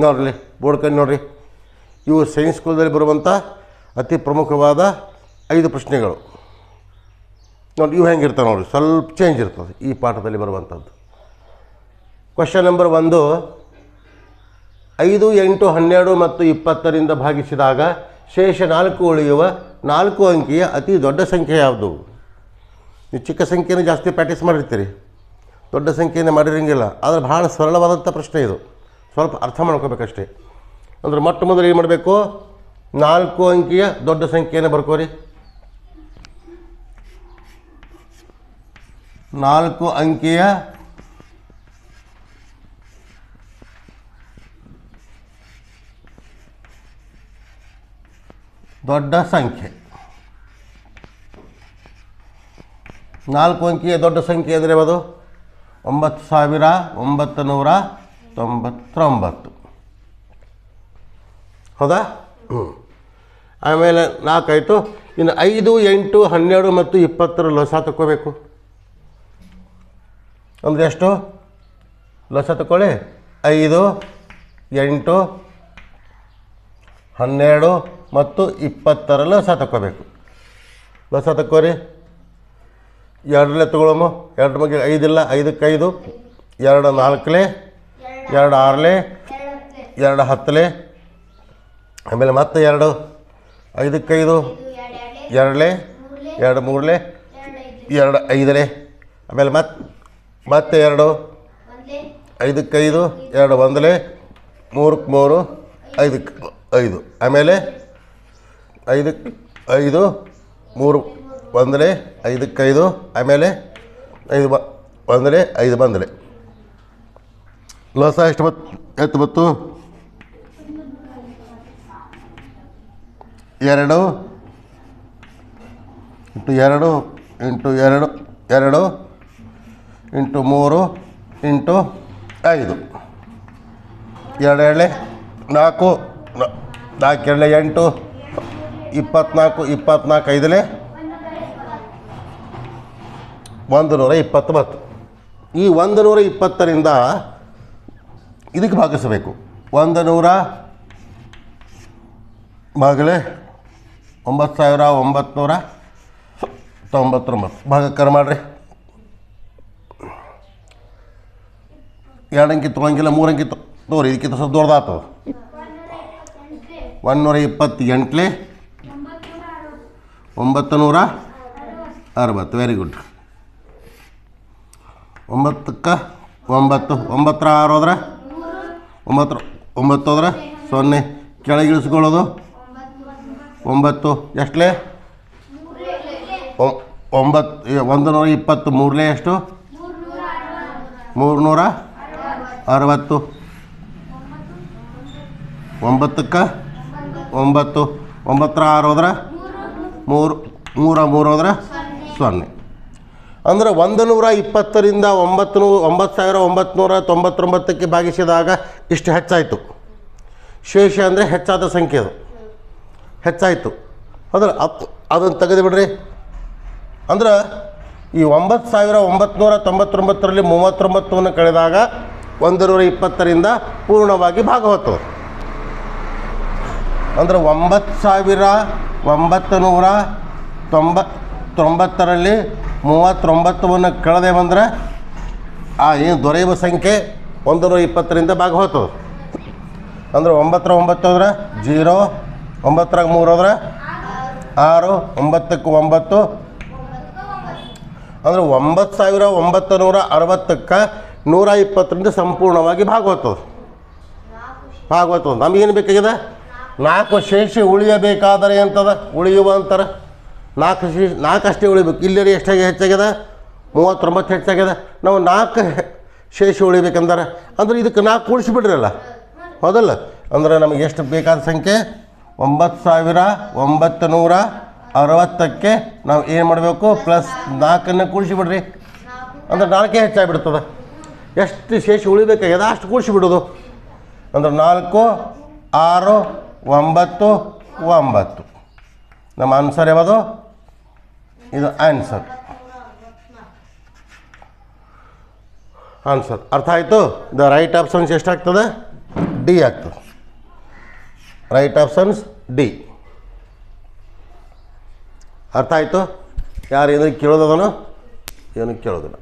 ನೋಡ್ರಿ ಬೋರ್ಡ್ ಕಣ್ಣು ನೋಡಿರಿ, ಇವು ಸೈನ್ಸ್ ಸ್ಕೂಲ್ದಲ್ಲಿ ಬರುವಂಥ ಅತಿ ಪ್ರಮುಖವಾದ 5 ಪ್ರಶ್ನೆಗಳು ನೋಡಿ. ಇವು ಹೆಂಗಿರ್ತಾವೆ ನೋಡಿ, ಸ್ವಲ್ಪ ಚೇಂಜ್ ಇರ್ತದೆ ಈ ಪಾಠದಲ್ಲಿ ಬರುವಂಥದ್ದು. ಕ್ವಶನ್ ನಂಬರ್ 1, 5, 8, 12 ಮತ್ತು 20ರಿಂದ ಭಾಗಿಸಿದಾಗ ಶೇಷ 4 ಉಳಿಯುವ 4 ಅಂಕಿಯ ಅತಿ ದೊಡ್ಡ ಸಂಖ್ಯೆ ಯಾವುದು? ನೀವು ಚಿಕ್ಕ ಸಂಖ್ಯೆಯನ್ನು ಜಾಸ್ತಿ ಪ್ರಾಕ್ಟೀಸ್ ಮಾಡಿರ್ತೀರಿ, ದೊಡ್ಡ ಸಂಖ್ಯೆಯನ್ನು ಮಾಡಿರಂಗಿಲ್ಲ. ಆದರೆ ಭಾಳ ಸರಳವಾದಂಥ ಪ್ರಶ್ನೆ ಇದು, ಸ್ವಲ್ಪ ಅರ್ಥ ಮಾಡ್ಕೋಬೇಕಷ್ಟೇ. ಅಂದರೆ ಮೊಟ್ಟ ಮೊದಲು ಏನು ಮಾಡಬೇಕು, 4 ಅಂಕಿಯ ದೊಡ್ಡ ಸಂಖ್ಯೆಯನ್ನು ಬರ್ಕೋರಿ. 4 ಅಂಕಿಯ ದೊಡ್ಡ ಸಂಖ್ಯೆ. 4 ಅಂಕಿಯ ದೊಡ್ಡ ಸಂಖ್ಯೆ ಅಂದರೆ ಅದು 9999. ಹೌದಾ? ಆಮೇಲೆ 4 ಆಯಿತು. ಇನ್ನು 5, 8, 12 ಮತ್ತು 20ರ ಲಸ ತಗೋಬೇಕು. ಅಂದರೆ ಎಷ್ಟು ಲಸ ತಗೊಳ್ಳಿ? 5, 8, 12 ಮತ್ತು 20ರ ಲಸ ತಗೋಬೇಕು. ಲಸ ತಗೋರಿ. 2 ತಗೊಳ್ಳೋಮು. 2 ಬಗ್ಗೆ 5 ಇಲ್ಲ, 5ಕ್ಕೆ 5, 2 4, 2 6, 2 10, ಆಮೇಲೆ ಮತ್ತೆ 2, 5ಕ್ಕೆ 5, 2 2 3, 2 5, ಆಮೇಲೆ ಮತ್ತೆ 2, 5ಕ್ಕೆ 5, 2 1, 3ಕ್ಕೆ 3, 5ಕ್ಕೆ 5, ಆಮೇಲೆ 5ಕ್ಕೆ 5, 3 1, 5ಕ್ಕೆ 5, ಆಮೇಲೆ 5 1, 5 ಬಂದರೆ ಲಸ ಎಷ್ಟು ಬತ್ತು? 2 ಇಂಟು 2 ಇಂಟು 2 2 ಇಂಟು 3 ಇಂಟು 5, 2 2 4, 4 2 8, 24 24 5 120 ಬತ್ತು. ಈ 120ರಿಂದ ಇದಕ್ಕೆ ಭಾಗಿಸಬೇಕು. 100 ಭಾಗಲೇ 9999 ಭಾಗಕ್ಕರ ಮಾಡಿರಿ. 2 ಅಂಕಿ ತೊಗೊಂಗಿಲ್ಲ, 3 ಅಂಕಿ ತೋರಿ, ಇದಕ್ಕಿಂತ ಸ್ವಲ್ಪ ದೊಡ್ಡದಾಗ್ತದೆ. 128 960. Very good. 9ಕ್ಕೆ 9, 9ರ 6 ಹೋದ್ರೆ 9 ಹೋದ್ರೆ 0, ಕೆಳಗಿಳಿಸ್ಕೊಳ್ಳೋದು 9 ಎಷ್ಟಲೇ? 9 120 3ಲೇ ಎಷ್ಟು? 360. 9ಕ್ಕೆ 9, 9ರ 6 ಹೋದ್ರೆ 3 ಹೋದ್ರೆ 0. ಅಂದರೆ 120ರಿಂದ 9999ಕ್ಕೆ ಭಾಗಿಸಿದಾಗ ಇಷ್ಟು ಹೆಚ್ಚಾಯಿತು. ಶೇಷ ಅಂದರೆ ಹೆಚ್ಚಾದ ಸಂಖ್ಯೆ, ಅದು ಹೆಚ್ಚಾಯಿತು. ಅಂದ್ರೆ ಅದನ್ನು ತೆಗೆದು ಬಿಡ್ರಿ. ಅಂದ್ರೆ ಈ 9999ರಲ್ಲಿ 39ನ್ನು ಕಳೆದಾಗ 120ರಿಂದ ಪೂರ್ಣವಾಗಿ ಭಾಗ ಹೋಗ್ತದೆ. ಅಂದರೆ 9990ರಲ್ಲಿ 39ವನ್ನು ಕಳೆದೆ ಬಂದರೆ ಆ ಏನು ದೊರೆಯುವ ಸಂಖ್ಯೆ 120ರಿಂದ ಭಾಗ ಹೋಗ್ತದೆ. ಅಂದರೆ 9ರ 9 ಹೋದ್ರೆ 0, 9ರಾಗ 3 ಹೋದ್ರೆ 6, 9ಕ್ಕೆ 9, ಅಂದರೆ 9960ಕ್ಕೆ 120ರಿಂದ ಸಂಪೂರ್ಣವಾಗಿ ಭಾಗ ಹೋಗ್ತದೆ. ನಮಗೇನು ಬೇಕಾಗಿದೆ? 4 ಶೇಷ ಉಳಿಯಬೇಕಾದರೆ ಅಂತದ, ಉಳಿಯುವ ಅಂತಾರೆ. 4 ಅಷ್ಟೇ ಉಳಿಬೇಕು. ಇಲ್ಲೇ ಎಷ್ಟಾಗಿ ಹೆಚ್ಚಾಗ್ಯದ? 39 ಹೆಚ್ಚಾಗ್ಯದ. ನಾವು 4 ಶೇಷ ಉಳಿಬೇಕಂದ್ರೆ ಅಂದ್ರೆ ಇದಕ್ಕೆ 4 ಕೂಡಿಸಿಬಿಡ್ರಲ್ಲ, ಹೌದಲ್ಲ? ಅಂದರೆ ನಮಗೆ ಎಷ್ಟು ಬೇಕಾದ ಸಂಖ್ಯೆ? 9960ಕ್ಕೆ ನಾವು ಏನು ಮಾಡಬೇಕು? +4ನ್ನು ಕೂಡಿಸಿಬಿಡ್ರಿ. ಅಂದ್ರೆ 4 ಹೆಚ್ಚಾಗಿಬಿಡ್ತದೆ. ಎಷ್ಟು ಶೇಷ ಉಳಿಬೇಕಾಗ್ಯದ ಅಷ್ಟು ಕೂಡಿಸಿಬಿಡೋದು. ಅಂದ್ರೆ 4, 6, 9, 9. ನಮ್ಮ ಆನ್ಸರ್ ಯಾವುದು? ಇದು ಆನ್ಸರ್. ಅರ್ಥ ಆಯಿತು? ದ ರೈಟ್ ಆಪ್ಷನ್ಸ್ ಎಷ್ಟಾಗ್ತದೆ? ಡಿ ಆಗ್ತದೆ. Right options D. ಅರ್ಥ ಆಯಿತು? ಯಾರು ಏನಾದ್ರು ಕೇಳೋದನೋ ಏನು ಕೇಳೋದಿಲ್ಲ.